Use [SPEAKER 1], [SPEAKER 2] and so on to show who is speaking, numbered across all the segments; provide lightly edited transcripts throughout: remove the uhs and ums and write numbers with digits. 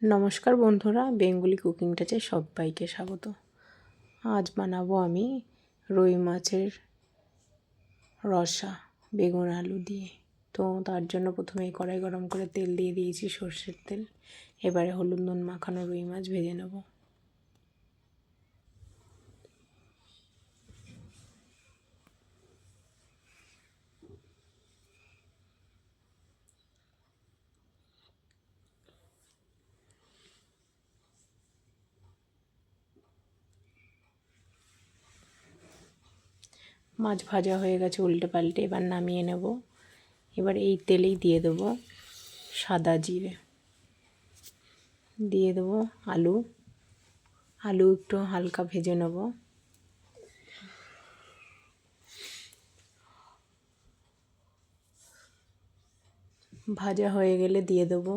[SPEAKER 1] নমস্কার বন্ধুরা, Bengali cooking টাচে সবাইকে স্বাগত। আজ বানাবো আমি রুই মাছের রসা বেগুন আলু দিয়ে। তো তার জন্য প্রথমে কড়াই গরম করে তেল দিয়ে দিয়েছি, সর্ষের তেল। এবারে হলুদ নুন মাখানো রুই মাছ ভেজে নেব। মাছ ভাজা হয়ে গেছে উল্টে পাল্টে, এবার নামিয়ে নেব। এবার এই তেলেই দিয়ে দেবো সাদা জিরে, দিয়ে দেবো আলু একটু হালকা ভেজে নেব। ভাজা হয়ে গেলে দিয়ে দেবো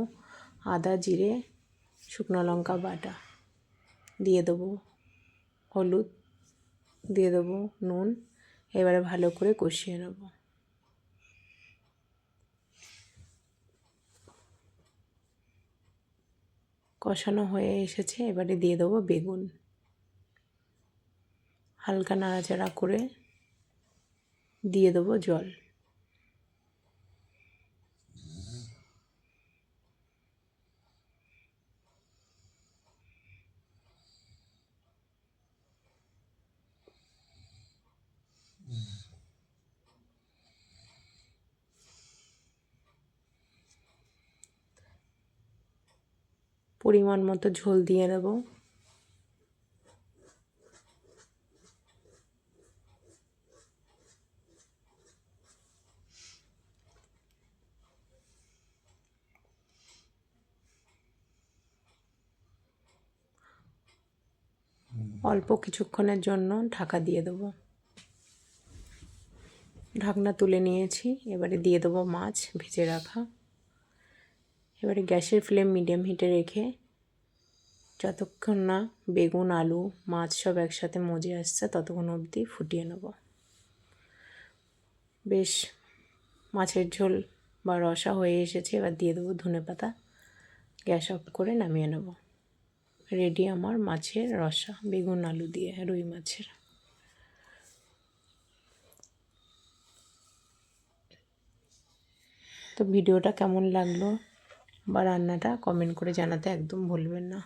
[SPEAKER 1] আদা জিরে শুকনো লঙ্কা বাটা, দিয়ে দেবো হলুদ, দিয়ে দেবো নুন। এবারে ভালো করে কষিয়ে নেব। কষানো হয়ে এসেছে, এবারে দিয়ে দেবো বেগুন। হালকা নাড়াচাড়া করে দিয়ে দেবো জল। পরিমাণ মতো ঝোল দিয়ে দেবো। অল্প কিছুক্ষণের জন্য ঢাকা দিয়ে দেবো। ঢাকনা তুলে নিয়েছি, এবারে দিয়ে দেবো মাছ ভেজে রাখা। এবারে গ্যাসের ফ্লেম মিডিয়াম হিটে রেখে যতক্ষণ না বেগুন আলু মাছ সব একসাথে মজে আসছে ততক্ষণ অবধি ফুটিয়ে নেব। বেশ মাছের ঝোল বা রসা হয়ে এসেছে, এবার দিয়ে দেবো ধনেপাতা। গ্যাস অফ করে নামিয়ে নেব। রেডি আমার মাছের রসা বেগুন আলু দিয়ে রুই মাছের। তো ভিডিওটা কেমন লাগলো বা রান্নাটা কমেন্ট করে জানাতে একদম ভুলবেন না।